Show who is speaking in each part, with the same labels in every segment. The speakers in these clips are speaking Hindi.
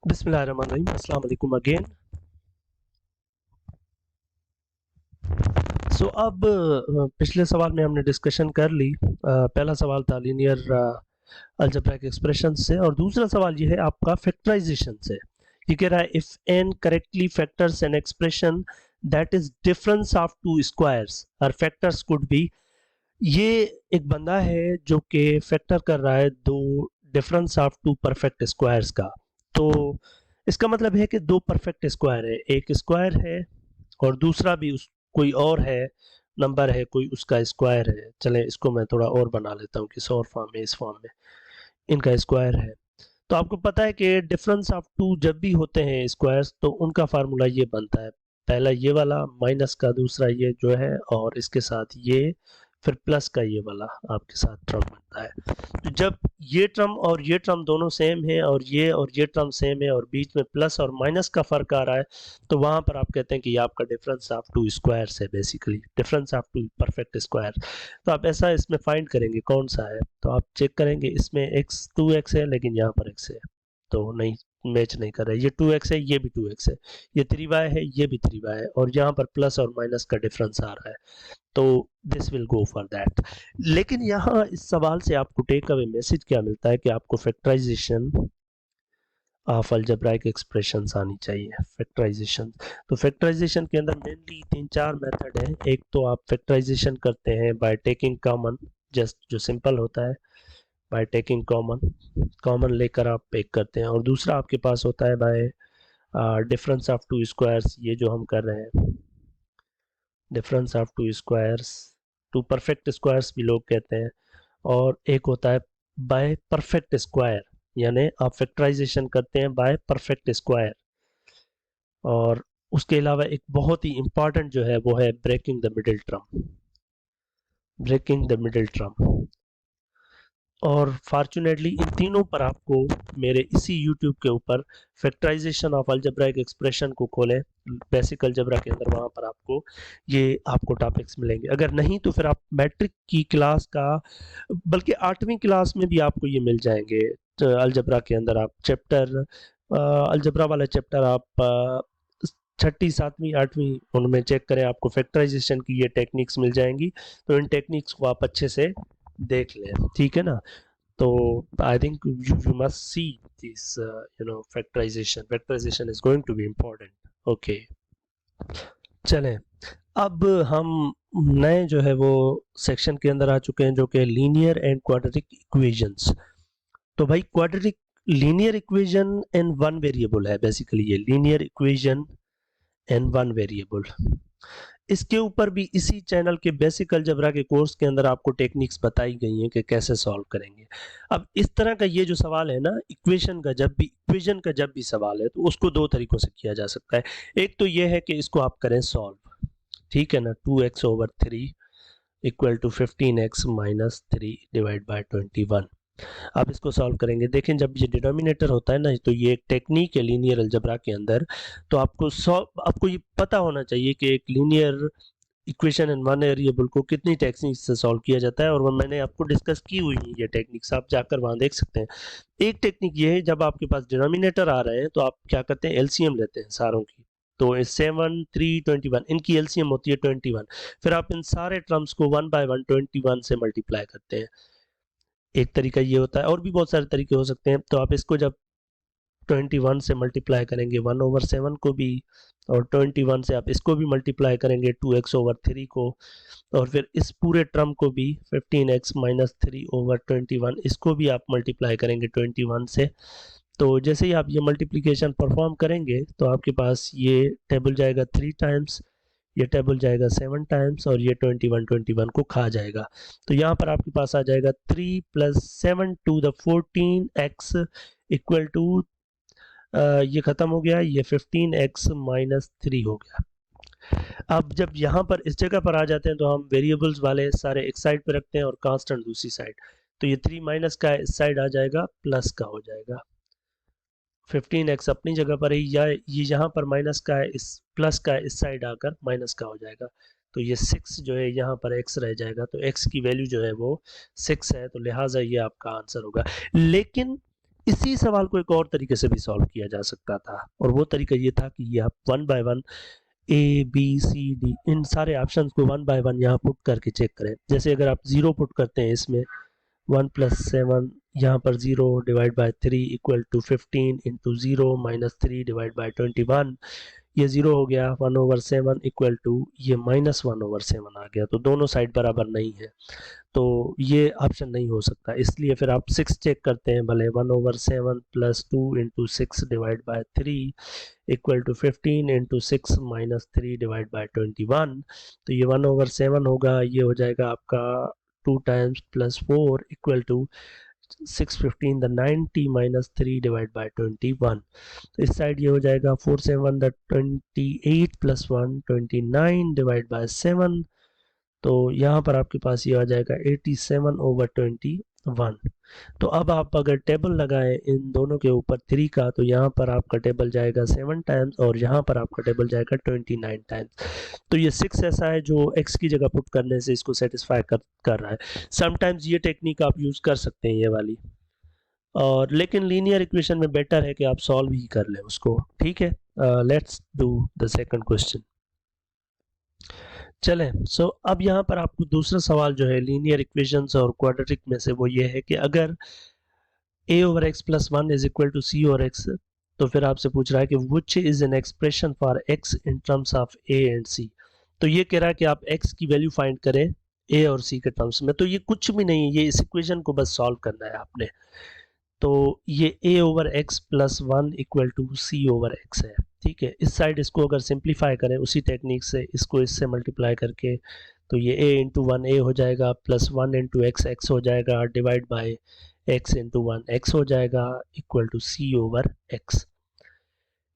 Speaker 1: बिस्मिल्लाहिर्रहमानिर्रहीम। अस्सलाम वालेकुम अगेन। अब पिछले सवाल में हमने डिस्कशन कर ली। पहला सवाल था लीनियर अलजेब्रिक एक्सप्रेशन से और दूसरा सवाल ये है आपका फैक्टराइजेशन से। ये कह रहा है if an correctly factors an expression that is difference of two squares और फैक्टर्स कुड बी। ये एक बंदा है जो कि फैक्टर कर रहा है दो difference of two perfect squares का। तो इसका मतलब है कि दो परफेक्ट स्क्वायर है, एक स्क्वायर है और दूसरा भी उस कोई और है, नंबर है कोई उसका स्क्वायर है। चलें इसको मैं थोड़ा और बना लेता हूँ किस और फॉर्म में, इस फॉर्म में इनका स्क्वायर है। तो आपको पता है कि डिफरेंस ऑफ टू जब भी होते हैं स्क्वायर्स तो उनका फार्मूला ये बनता है, पहला ये वाला माइनस का दूसरा ये जो है और इसके साथ ये फिर प्लस का ये वाला आपके साथ टर्म बनता है। तो जब ये टर्म और ये टर्म दोनों सेम है और ये टर्म सेम है और बीच में प्लस और माइनस का फर्क आ रहा है तो वहां पर आप कहते हैं कि ये आपका डिफरेंस ऑफ टू स्क्वायर्स है, basically difference of two perfect square. तो आप ऐसा इसमें फाइंड करेंगे कौन सा है, तो आप चेक करेंगे इसमें x 2x है लेकिन यहाँ पर x है तो नहीं मैच नहीं कर रहा है। ये 2x है, ये भी 2x है, ये 3y है, ये भी 3y है और यहाँ पर प्लस और माइनस का डिफरेंस आ रहा है तो this will go for that. लेकिन यहाँ इस सवाल से आपको टेक अवे मैसेज क्या मिलता है कि आपको फैक्टराइजेशन ऑफ अलजेब्राइक एक्सप्रेशंस आनी चाहिए। फैक्टराइजेशन, तो फैक्टराइजेशन के अंदर मेनली तीन चार मेथड हैं। एक तो आप फैक्टराइजेशन करते हैं बाय टेकिंग कॉमन, जस्ट जो सिंपल होता है, बाय टेकिंग कॉमन, कॉमन लेकर आप एक करते हैं। और दूसरा आपके पास होता है by difference of two squares, ये जो हम कर रहे हैं difference of two squares, two perfect squares भी लोग कहते हैं। और एक होता है बाय परफेक्ट स्क्वायर, यानी आप फैक्टराइजेशन करते हैं बाय परफेक्ट स्क्वायर। और उसके अलावा एक बहुत ही इंपॉर्टेंट जो है वो है breaking the middle term, breaking the middle term. और फॉर्चुनेटली इन तीनों पर आपको मेरे इसी यूट्यूब के ऊपर फैक्टराइजेशन ऑफ अलजेब्राइक एक्सप्रेशन को खोलें, बेसिक अलजेब्रा के अंदर, वहाँ पर आपको ये आपको टॉपिक्स मिलेंगे। अगर नहीं तो फिर आप मैट्रिक की क्लास का, बल्कि 8वीं क्लास में भी आपको ये मिल जाएंगे। तो अलजेब्रा के अंदर आप चैप्टर अलजेब्रा वाला चैप्टर आप छठी सातवीं आठवीं उनमें चेक करें, आपको फैक्टराइजेशन की ये टेक्निक्स मिल जाएंगी। तो इन टेक्निक्स को आप अच्छे से देख लें, ठीक है ना। तो I think you must see this factorization is going to be important. Okay, चलें अब हम नए जो है वो सेक्शन के अंदर आ चुके हैं जो कि लीनियर एंड क्वाड्रेटिक इक्वेशंस। तो भाई quadratic linear equation and one variable है, बेसिकली ये linear equation and one variable. इसके ऊपर भी इसी चैनल के बेसिक अलजेब्रा के कोर्स के अंदर आपको टेक्निक्स बताई गई हैं कि कैसे सॉल्व करेंगे। अब इस तरह का ये जो सवाल है ना, इक्वेशन का जब भी सवाल है तो उसको दो तरीकों से किया जा सकता है। एक तो ये है कि इसको आप करें सॉल्व, ठीक है ना, 2x/3 equal to 15x minus 3 divide by 21। आप इसको सॉल्व करेंगे, देखें जब ये डिनोमिनेटर होता है ना, तो ये एक टेक्निक है लीनियर अलजेब्रा के अंदर। तो आपको ये पता होना चाहिए कि एक linear equation and one variable को कितनी टेक्निक से सॉल्व किया जाता है, और वो मैंने आपको डिस्कस की हुई है ये टेक्निक्स, आप जाकर वहाँ देख सकते हैं। एक टेक्निक ये है, जब आपके पास डिनोमिनेटर आ रहे हैं तो आप क्या करते हैं, एलसीएम लेते हैं सारों की। तो 7 3 21 इनकी एलसीएम होती है 21। फिर आप इन सारे टर्म्स को 1 बाय 1 21 से मल्टीप्लाई करते हैं। एक तरीका ये होता है, और भी बहुत सारे तरीके हो सकते हैं। तो आप इसको जब 21 से मल्टीप्लाई करेंगे 1/7 को भी, और 21 से आप इसको भी मल्टीप्लाई करेंगे 2x/3 को, और फिर इस पूरे टर्म को भी 15x माइनस 3/21 इसको भी आप मल्टीप्लाई करेंगे 21 से। तो जैसे ही आप ये मल्टीप्लिकेशन परफॉर्म करेंगे तो आपके पास ये टेबल जाएगा 3 टाइम्स, ये टेबल जाएगा 7 टाइम्स, और ये 21 को खा जाएगा। तो यहाँ पर आपके पास आ जाएगा 3 + 7 to the 14x equal to, ये ख़त्म हो गया, ये 15x माइनस 3 हो गया। अब जब यहाँ पर इस जगह पर आ जाते हैं तो हम वेरिएबल्स वाले सारे एक साइड पे रखते हैं और कांस्टेंट दूसरी साइड। तो ये 3 माइनस का इस साइड आ जाएगा, प्लस का हो जाएगा। 15x अपनी जगह पर ही, या ये यहाँ पर माइनस का है, इस प्लस का इस साइड आकर माइनस का हो जाएगा। तो ये 6 जो है यहाँ पर x रह जाएगा, तो x की वैल्यू जो है वो 6 है, तो लिहाजा ये आपका आंसर होगा। लेकिन इसी सवाल को एक और तरीके से भी सॉल्व किया जा सकता था, और वो तरीका ये था कि ये आप one by one A B C D इन सारे ऑप्शंस को वन बाय वन यहाँ पुट करके चेक करें। जैसे अगर आप 0 पुट करते हैं इसमें 1+7, यहाँ पर 0 divide by 3 equal to 15 into 0 minus 3 divide by 21, ये 0 हो गया। 1/7 इक्वल टू ये -1/7 आ गया, तो दोनों साइड बराबर नहीं है, तो ये ऑप्शन नहीं हो सकता। इसलिए फिर आप 6 चेक करते हैं, भले 1/7 plus 2 into 6 divide by 3 equal to 15 into 6 minus 3 divide by 21, तो ये 1/7 होगा, ये हो जाएगा आपका 2 times plus 4 equal to 615 the 90 minus 3 divide by 21, तो इस साइड ये हो जाएगा 4/7 द 28 प्लस 1 29 डिवाइड बाय 7, तो यहाँ पर आपके पास ये आ जाएगा 87/21। तो अब आप अगर टेबल लगाएं इन दोनों के ऊपर 3 का, तो यहाँ पर आपका टेबल जाएगा 7 टाइम्स और यहाँ पर आपका टेबल जाएगा 29 टाइम्स। तो ये 6 ऐसा है जो x की जगह पुट करने से इसको सेटिस्फाई कर रहा है। समटाइम्स ये टेक्निक आप यूज़ कर सकते हैं, ये वाली, और लेकिन लीनियर इक्वेशन में बेटर है कि आप सॉल्व ही कर लें उसको। ठीक है, let's do the second question. चलें, अब यहाँ पर आपको दूसरा सवाल जो है लीनियर इक्वेशंस और क्वाड्रेटिक में से, वो ये है कि अगर a/x+1 is equal to c/x, तो फिर आपसे पूछ रहा है कि which is an expression for x in terms of a and c। तो ये कह रहा है कि आप x की वैल्यू फाइंड करें a और c के टर्म्स में। तो ये कुछ भी नहीं है, ये इस इक्वेशन को बस सॉल्व करना है आपने। तो ये a/x+1 इक्वल टू c/x है। ठीक है, इस साइड इसको अगर सिंप्लीफाई करें उसी टेक्निक से, इसको इससे मल्टीप्लाई करके, तो ये a इंटू 1 a हो जाएगा, प्लस 1 इंटू x x हो जाएगा, divide by x into 1 x हो जाएगा, इक्वल टू c/x।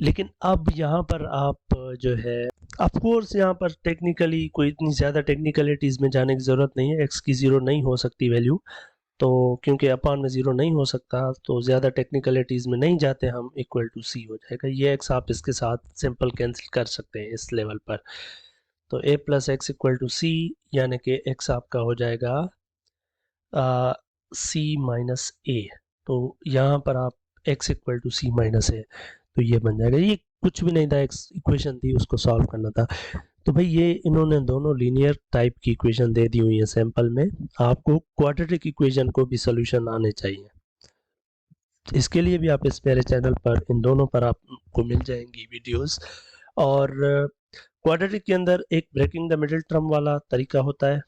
Speaker 1: लेकिन अब यहाँ पर आप जो है, ऑफ कोर्स यहाँ पर टेक्निकली कोई इतनी ज़्यादा टेक्निकलिटीज़ में जाने की ज़रूरत नहीं है। x की 0 नहीं हो सकती वैल्यू, तो क्योंकि अपान में 0 नहीं हो सकता, तो ज़्यादा टेक्निकलिटीज़ में नहीं जाते हम, इक्वल टू c हो जाएगा। ये x आप इसके साथ सिंपल कैंसिल कर सकते हैं इस लेवल पर। तो a plus x equal to c, यानी कि x आपका हो जाएगा c माइनस a। तो यहाँ पर आप x equal to c minus a, तो ये बन जाएगा। ये कुछ भी नहीं था, एक्स इक्वेशन थी, उसको सॉल्व करना था। तो भाई ये इन्होंने दोनों लीनियर टाइप की इक्वेशन दे दी हुई है सैंपल में, आपको क्वाड्रेटिक इक्वेशन को भी सॉल्यूशन आने चाहिए। इसके लिए भी आप इस मेरे चैनल पर, इन दोनों पर आपको मिल जाएंगी वीडियोस। और क्वाड्रेटिक के अंदर एक ब्रेकिंग द मिडिल टर्म वाला तरीका होता है,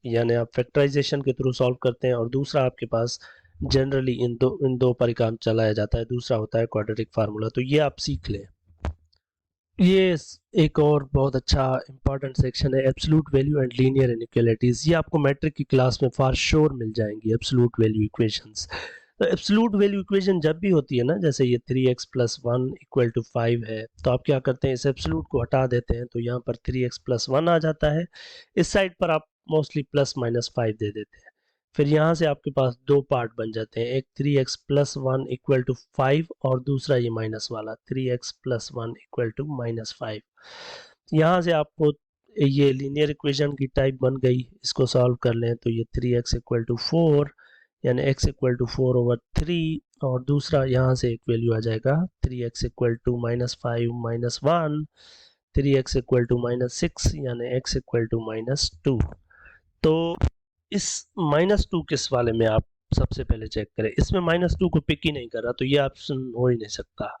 Speaker 1: यानी आप फैक्टराइजेशन के थ्रू सॉल्व करते हैं, और दूसरा आपके पास जनरली इन दो पर ही काम चलाया जाता है, दूसरा होता है क्वाड्रेटिक फार्मूला। तो ये आप सीख लें। ये एक और बहुत अच्छा इंपॉर्टेंट सेक्शन है, absolute value and linear inequalities. ये आपको मैट्रिक की क्लास में फॉर श्योर मिल जाएंगी, एब्सोल्यूट वैल्यू इक्वेशंस। तो एब्सोल्यूट वैल्यू इक्वेशन जब भी होती है ना, जैसे ये 3x+1 इक्वल टू 5 है, तो आप क्या करते हैं, इस एब्सोल्यूट को हटा देते हैं, तो यहाँ पर 3x+1 आ जाता है। इस साइड पर आप मोस्टली +-5 दे देते हैं। फिर यहाँ से आपके पास दो पार्ट बन जाते हैं, एक 3x+1 इक्वल टू 5 और दूसरा ये माइनस वाला 3x+1 इक्वल टू -5। यहाँ से आपको ये लीनियर इक्वेशन की टाइप बन गई। इसको सॉल्व कर लें तो ये 3x इक्वल टू 4, यानी x इक्वल टू 4/3, और दूसरा यहाँ से एक वैल्यू आ जाएगा 3x equal to -5 -1, 3x equal to -6, यानी x इक्वल टू -2। तो इस -2 किस वाले में आप सबसे पहले चेक करें। इसमें -2 को पिक ही नहीं कर रहा, तो ये ऑप्शन हो ही नहीं सकता।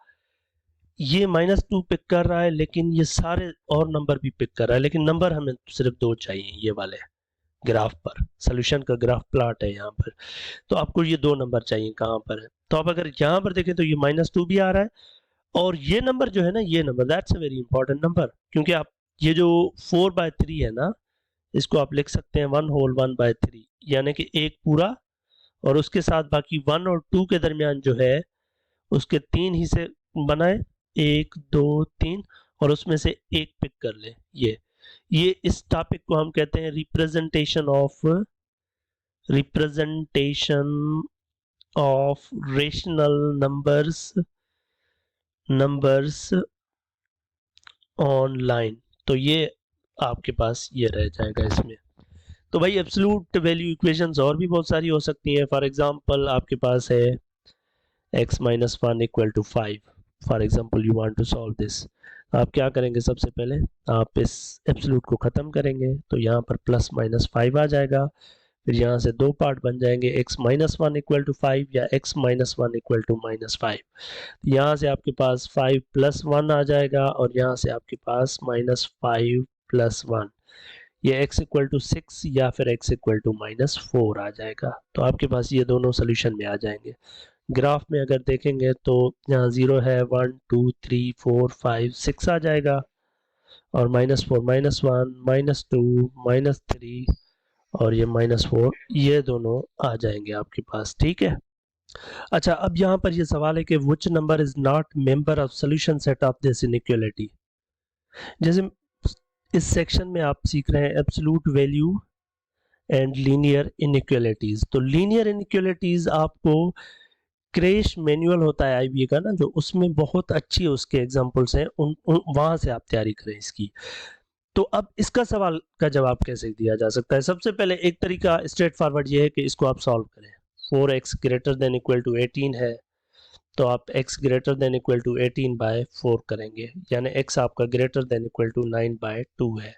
Speaker 1: ये -2 पिक कर रहा है, लेकिन ये सारे और नंबर भी पिक कर रहा है, लेकिन नंबर हमें सिर्फ 2 चाहिए। ये वाले ग्राफ पर, सोल्यूशन का ग्राफ प्लॉट है यहाँ पर, तो आपको ये 2 नंबर चाहिए। कहाँ पर है, तो आप अगर यहाँ पर देखें तो ये -2 भी आ रहा है, और ये नंबर जो है ना, ये number that's a very important number, क्योंकि आप ये जो 4/3 है ना, इसको आप लिख सकते हैं 1 होल 1/3, यानी कि एक पूरा, और उसके साथ बाकी 1 और 2 के दरमियान जो है उसके 3 हिस्से बनाए, 1 2 3, और उसमें से एक पिक कर ले। ये इस टॉपिक को हम कहते हैं representation of rational numbers online. तो ये आपके पास ये रह जाएगा इसमें। तो भाई एब्सोल्यूट वैल्यू इक्वेशंस और भी बहुत सारी हो सकती हैं। फॉर एग्जांपल आपके पास है x minus one equal to 5, for example you want to solve this, आप क्या करेंगे, सबसे पहले आप इस एब्सोल्यूट को ख़त्म करेंगे तो यहाँ पर प्लस माइनस 5 आ जाएगा, फिर यहाँ से दो पार्ट बन जाएंगे, x minus one equal to 5 या x minus one equal to minus 5। यहाँ से आपके पास 5 प्लस 1 आ जाएगा और यहाँ से आपके पास माइनस 5 प्लस 1, ये x इक्वल टू 6 या फिर x इक्वल टू माइनस 4 आ जाएगा। तो आपके पास ये दोनों सोल्यूशन में आ जाएंगे। ग्राफ में अगर देखेंगे तो यहाँ 0 है, 1 2 3 4 5 6 आ जाएगा, और माइनस 4 माइनस 1 माइनस 2 माइनस 3 और ये माइनस 4, ये दोनों आ जाएंगे आपके पास। ठीक है। अच्छा, अब यहाँ पर ये सवाल है कि which number is not member of solution set of this inequality. जैसे इस सेक्शन में आप सीख रहे हैं absolute value and linear inequalities. तो लीनियर इनइक्वालिटीज आपको क्रेश मैनुअल होता है आईबीए का ना, जो उसमें बहुत अच्छी उसके एग्जांपल्स हैं, वहां से आप तैयारी करें इसकी। तो अब इसका सवाल का जवाब कैसे दिया जा सकता है? सबसे पहले एक तरीका स्ट्रेट फॉरवर्ड ये है कि इसको आप सॉल्व करें। 4x greater than equal to 18 है, तो आप x greater than equal to 18 by 4 करेंगे, यानी x आपका greater than equal to 9 by 2 है।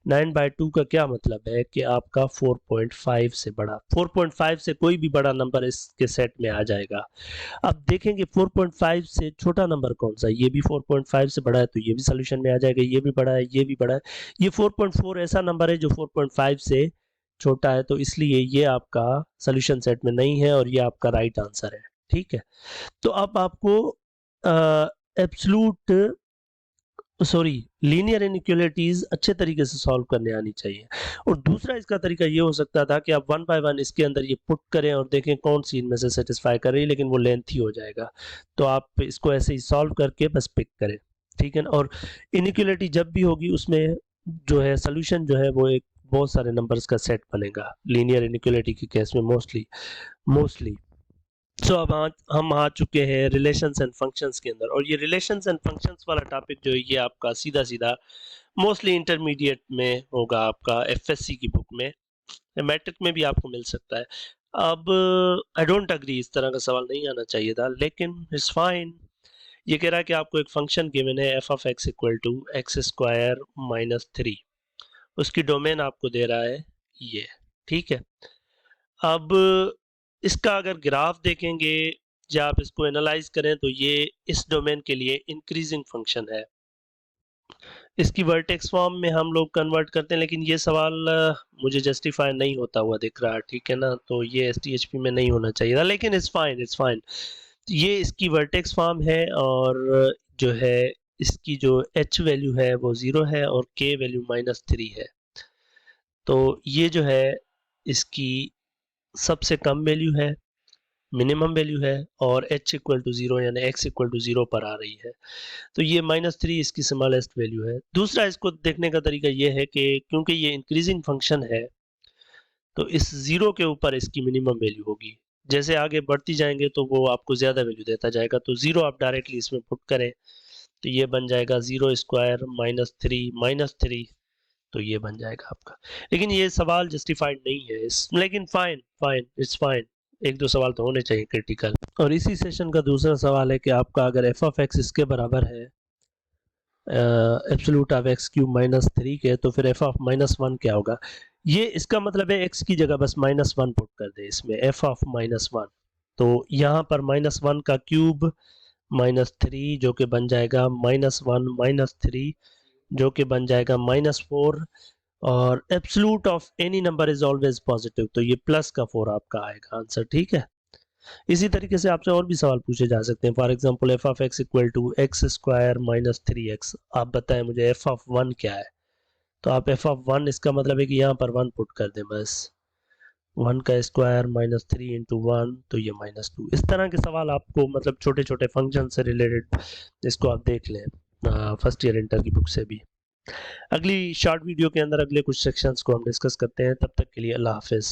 Speaker 1: 9 बाय 2 का क्या मतलब है कि आपका 4.5 से बड़ा, 4.5 से कोई भी बड़ा नंबर इसके सेट में आ जाएगा। अब देखेंगे 4.5 से छोटा नंबर कौन सा है, ये भी 4.5 से बड़ा है तो ये भी सोल्यूशन में आ जाएगा, ये भी बड़ा है, ये भी बड़ा है। ये 4.4 ऐसा नंबर है जो 4.5 से छोटा है, तो इसलिए ये आपका सोल्यूशन सेट में नहीं है और ये आपका राइट आंसर है। ठीक है। तो अब आपको एब्सोल्यूट लीनियर इनइक्वालिटीज अच्छे तरीके से सॉल्व करने आनी चाहिए। और दूसरा इसका तरीका ये हो सकता था कि आप वन बाय वन इसके अंदर ये पुट करें और देखें कौन सी इनमें से सेटिस्फाई कर रही है, लेकिन वो लेंथी हो जाएगा, तो आप इसको ऐसे ही सॉल्व करके बस पिक करें। ठीक है ना। और इनइक्वालिटी जब भी होगी उसमें जो है सोल्यूशन जो है वो एक बहुत सारे नंबर्स का सेट बनेगा, लीनियर इनइक्वालिटी के केस में मोस्टली। सो अब हम आ चुके हैं रिलेशंस एंड फंक्शंस के अंदर, और ये रिलेशंस एंड फंक्शंस वाला टॉपिक जो है ये आपका सीधा सीधा मोस्टली इंटरमीडिएट में होगा, आपका एफएससी की बुक में, मैट्रिक में भी आपको मिल सकता है। अब आई डोंट अग्री, इस तरह का सवाल नहीं आना चाहिए था, लेकिन इट्स फाइन। ये कह रहा है कि आपको एक फंक्शन गिवन है f of x equal to x square minus 3, उसकी डोमेन आपको दे रहा है ये। ठीक है। अब इसका अगर ग्राफ देखेंगे या आप इसको एनालाइज करें तो ये इस डोमेन के लिए इंक्रीजिंग फंक्शन है, इसकी वर्टेक्स फॉर्म में हम लोग कन्वर्ट करते हैं, लेकिन ये सवाल मुझे जस्टिफाई नहीं होता हुआ दिख रहा है। ठीक है ना। तो ये एसटीएचपी में नहीं होना चाहिए था, लेकिन इट्स फाइन। ये इसकी वर्टेक्स फॉर्म है, और जो है इसकी जो h वैल्यू है वो 0 है और k वैल्यू -3 है। तो ये जो है इसकी सबसे कम वैल्यू है, मिनिमम वैल्यू है, और h इक्वल टू 0 यानी x इक्वल टू 0 पर आ रही है, तो ये -3 इसकी स्मॉलेस्ट वैल्यू है। दूसरा इसको देखने का तरीका ये है कि क्योंकि ये इंक्रीजिंग फंक्शन है तो इस 0 के ऊपर इसकी मिनिमम वैल्यू होगी, जैसे आगे बढ़ती जाएंगे तो वो आपको ज़्यादा वैल्यू देता जाएगा। तो 0 आप डायरेक्टली इसमें पुट करें तो ये बन जाएगा 0 स्क्वायर -3, तो ये बन जाएगा आपका। लेकिन ये सवाल जस्टिफाइड नहीं है लेकिन इट्स फाइन, एक दो सवाल तो होने चाहिए क्रिटिकल। और इसी सेशन का दूसरा सवाल है कि आपका अगर एफ ऑफ एक्स इसके बराबर है एब्सोल्यूट ऑफ एक्स क्यूब -3 के, तो फिर एफ ऑफ -1 क्या होगा? ये इसका मतलब है एक्स की जगह बस -1 पुट कर दे इसमें, एफ ऑफ -1, तो यहाँ पर -1 का क्यूब -3 जो कि बन जाएगा -1 -3 जो कि बन जाएगा -4, और absolute of any number is always positive, तो ये प्लस का 4 आपका आएगा आंसर। ठीक है। इसी तरीके से आपसे और भी सवाल पूछे जा सकते हैं। For example f of x equal to x square -3x, आप बताएं मुझे एफ ऑफ 1 क्या है? तो आप एफ ऑफ 1 इसका मतलब है कि यहाँ पर 1 पुट कर दें, बस 1 का स्क्वायर -3 इंटू 1, तो ये -2। इस तरह के सवाल आपको मतलब छोटे छोटे फंक्शन से रिलेटेड, इसको आप देख लें फर्स्ट ईयर इंटर की बुक से भी। अगली शॉर्ट वीडियो के अंदर अगले कुछ सेक्शंस को हम डिस्कस करते हैं, तब तक के लिए अल्लाह हाफिज़।